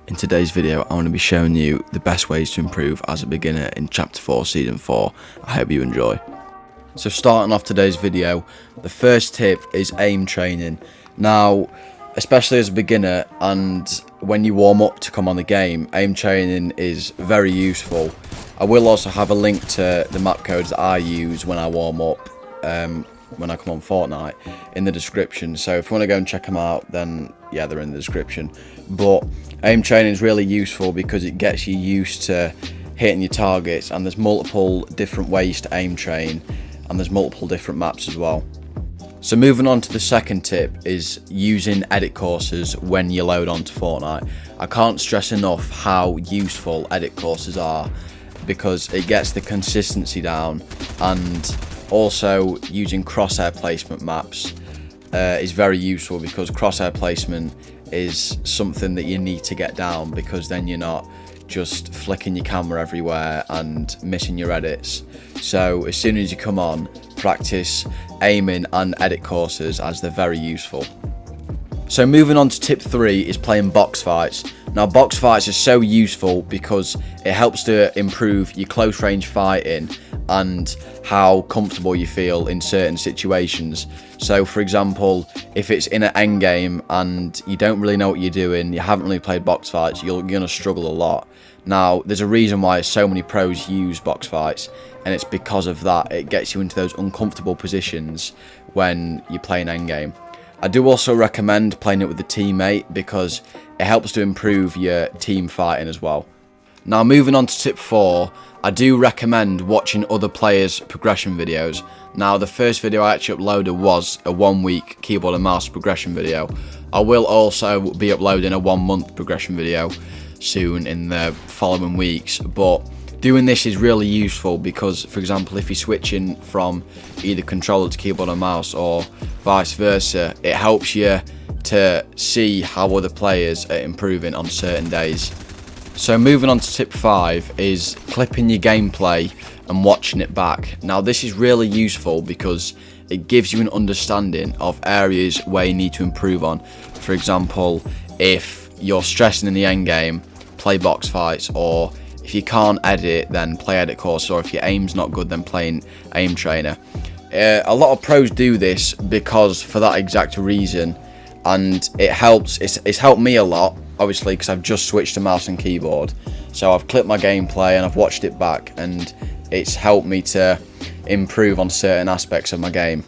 In today's video, I'm going to be showing you the best ways to improve as a beginner in Chapter 4, Season 4. I hope you enjoy. So starting off today's video, the first tip is aim training. Now, especially as a beginner and when you warm up to come on the game, aim training is very useful. I will also have a link to the map codes that I use when I warm up, when I come on Fortnite, in the description. So if you want to go and check them out, then yeah, they're in the description. But aim training is really useful because it gets you used to hitting your targets, and there's multiple different ways to aim train, and there's multiple different maps as well. So moving on to the second tip is using edit courses when you load onto Fortnite. I can't stress enough how useful edit courses are because it gets the consistency down, and also using crosshair placement maps is very useful because crosshair placement is something that you need to get down, because then you're not just flicking your camera everywhere and missing your edits. So as soon as you come on, practice aiming and edit courses, as they're very useful. So moving on to tip 3 is playing box fights. Now box fights are so useful because it helps to improve your close range fighting and how comfortable you feel in certain situations. So for example, if it's in an end game and you don't really know what you're doing, you haven't really played box fights, you're going to struggle a lot. Now there's a reason why so many pros use box fights, and it's because of that. It gets you into those uncomfortable positions when you're playing end game. I do also recommend playing it with a teammate because it helps to improve your team fighting as well. Now moving on to tip 4, I do recommend watching other players' progression videos. Now the first video I actually uploaded was a 1-week keyboard and mouse progression video. I will also be uploading a 1-month progression video soon in the following weeks, but doing this is really useful because, for example, if you're switching from either controller to keyboard and mouse or vice versa, it helps you to see how other players are improving on certain days. So moving on to tip 5 is clipping your gameplay and watching it back. Now this is really useful because it gives you an understanding of areas where you need to improve on. For example, if you're stressing in the end game, play box fights, or if you can't edit, then play edit course, or if your aim's not good, then play aim trainer. A lot of pros do this because for that exact reason, and it helps. It's helped me a lot, obviously, because I've just switched to mouse and keyboard. So I've clipped my gameplay and I've watched it back, and it's helped me to improve on certain aspects of my game.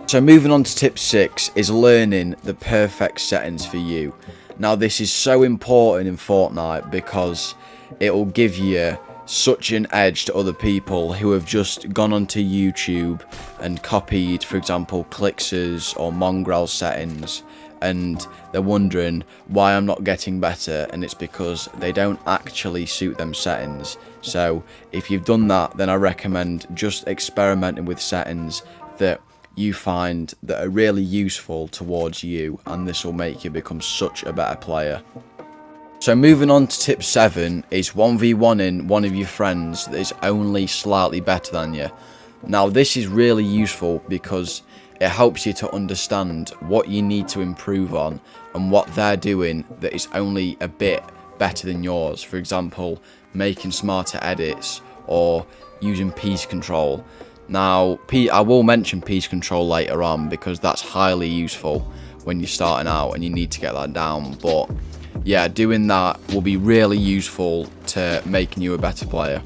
So moving on to tip 6 is learning the perfect settings for you. Now this is so important in Fortnite because it will give you such an edge to other people who have just gone onto YouTube and copied, for example, Clix's or Mongrel's settings, and they're wondering why I'm not getting better, and it's because they don't actually suit them settings. So if you've done that, then I recommend just experimenting with settings that you find that are really useful towards you, and this will make you become such a better player. So moving on to tip 7 is 1v1ing one of your friends that is only slightly better than you. Now this is really useful because it helps you to understand what you need to improve on and what they're doing that is only a bit better than yours. For example, making smarter edits or using piece control. Now I will mention piece control later on because that's highly useful when you're starting out and you need to get that down, but yeah, doing that will be really useful to making you a better player.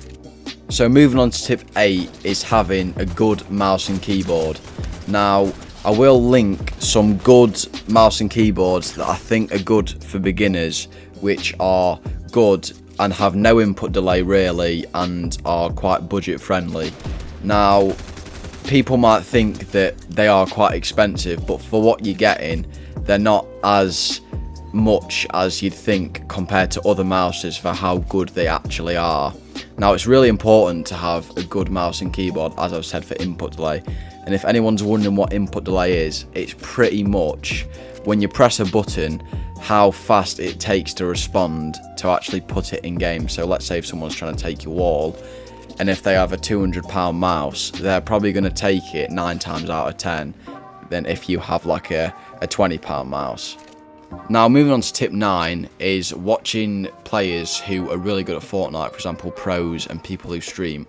So moving on to tip 8 is having a good mouse and keyboard. Now I will link some good mouse and keyboards that I think are good for beginners, which are good and have no input delay really, and are quite budget friendly. Now people might think that they are quite expensive, but for what you're getting, they're not as much as you'd think compared to other mouses for how good they actually are. Now it's really important to have a good mouse and keyboard, as I've said, for input delay. And if anyone's wondering what input delay is, it's pretty much when you press a button, how fast it takes to respond to actually put it in game. So let's say if someone's trying to take your wall, and if they have a £200 mouse, they're probably going to take it 9 times out of 10 than if you have like a £20 mouse. Now moving on to tip 9 is watching players who are really good at Fortnite, for example pros and people who stream.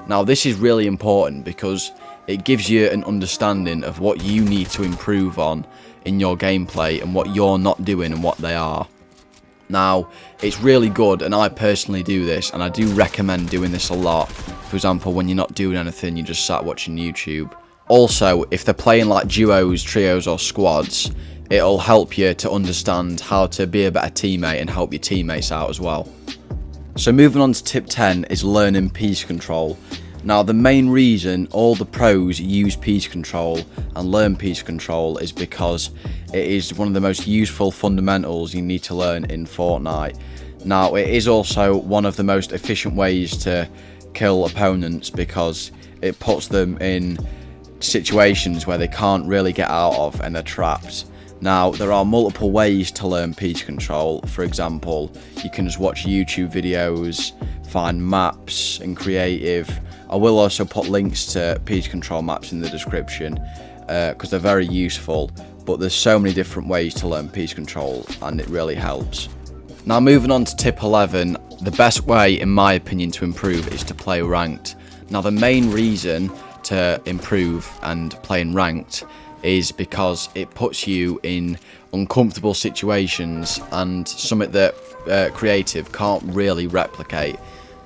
Now this is really important because it gives you an understanding of what you need to improve on in your gameplay and what you're not doing and what they are. Now it's really good, and I personally do this, and I do recommend doing this a lot. For example, when you're not doing anything, you just sat watching YouTube. Also, if they're playing like duos, trios or squads, it'll help you to understand how to be a better teammate and help your teammates out as well. So moving on to tip 10 is learning piece control. Now the main reason all the pros use piece control and learn piece control is because it is one of the most useful fundamentals you need to learn in Fortnite. Now it is also one of the most efficient ways to kill opponents because it puts them in situations where they can't really get out of and they're trapped. Now there are multiple ways to learn piece control. For example, you can just watch YouTube videos, find maps and creative. I will also put links to piece control maps in the description because they're very useful, but there's so many different ways to learn piece control and it really helps. Now moving on to tip 11, the best way in my opinion to improve is to play ranked. Now the main reason to improve and playing ranked is because it puts you in uncomfortable situations and something that creative can't really replicate.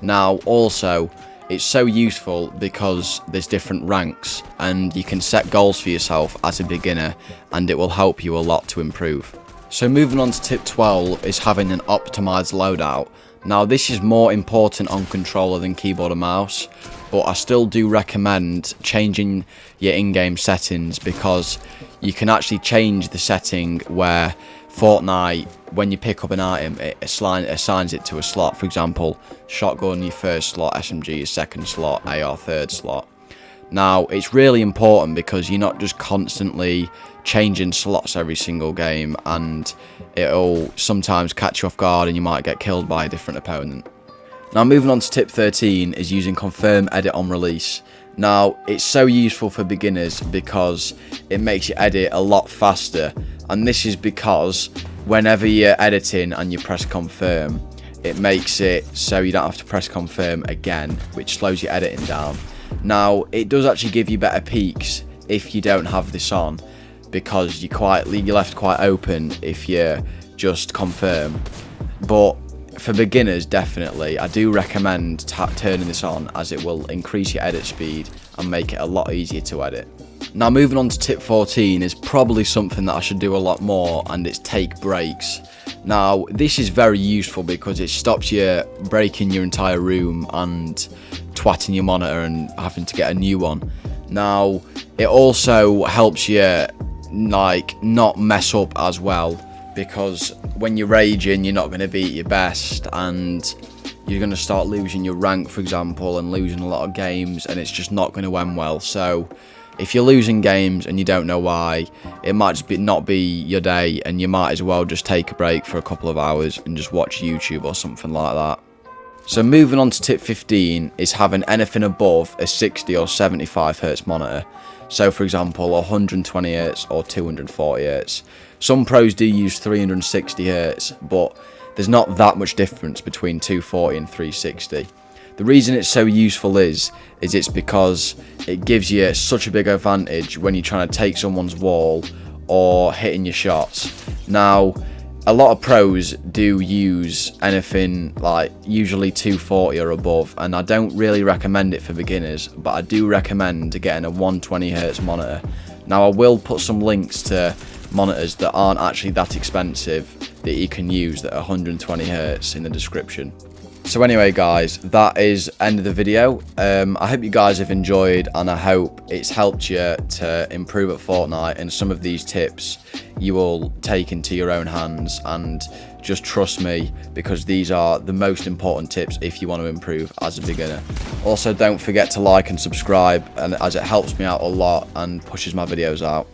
Now also it's so useful because there's different ranks and you can set goals for yourself as a beginner and it will help you a lot to improve. So moving on to tip 12 is having an optimized loadout. Now this is more important on controller than keyboard and mouse, but I still do recommend changing your in-game settings because you can actually change the setting where Fortnite, when you pick up an item, it assigns it to a slot. For example, shotgun your first slot, SMG your second slot, AR third slot. Now it's really important because you're not just constantly changing slots every single game and it'll sometimes catch you off guard and you might get killed by a different opponent. Now moving on to tip 13 is using confirm edit on release. Now it's so useful for beginners because it makes your edit a lot faster, and this is because whenever you're editing and you press confirm, it makes it so you don't have to press confirm again, which slows your editing down. Now it does actually give you better peaks if you don't have this on, because you're left quite open if you just confirm. But for beginners, definitely I do recommend turning this on, as it will increase your edit speed and make it a lot easier to edit. Now moving on to tip 14 is probably something that I should do a lot more, and it's take breaks. Now this is very useful because it stops you breaking your entire room and twatting your monitor and having to get a new one. Now it also helps you not mess up as well, because when you're raging you're not going to be at your best and you're going to start losing your rank, for example, and losing a lot of games, and it's just not going to end well. So if you're losing games and you don't know why, it might just not be your day, and you might as well just take a break for a couple of hours and just watch YouTube or something like that. So moving on to tip 15 is having anything above a 60 or 75 Hz monitor. So for example 120 Hz or 240 Hz. Some pros do use 360 Hz, but there's not that much difference between 240 and 360. The reason it's so useful is it's because it gives you such a big advantage when you're trying to take someone's wall or hitting your shots. Now a lot of pros do use anything like usually 240 or above, and I don't really recommend it for beginners, but I do recommend getting a 120 Hz monitor. Now I will put some links to monitors that aren't actually that expensive that you can use that are 120 Hz in the description. So anyway guys, that is end of the video. I hope you guys have enjoyed, and I hope it's helped you to improve at Fortnite, and some of these tips you will take into your own hands, and just trust me, because these are the most important tips if you want to improve as a beginner. Also don't forget to like and subscribe, and as it helps me out a lot and pushes my videos out.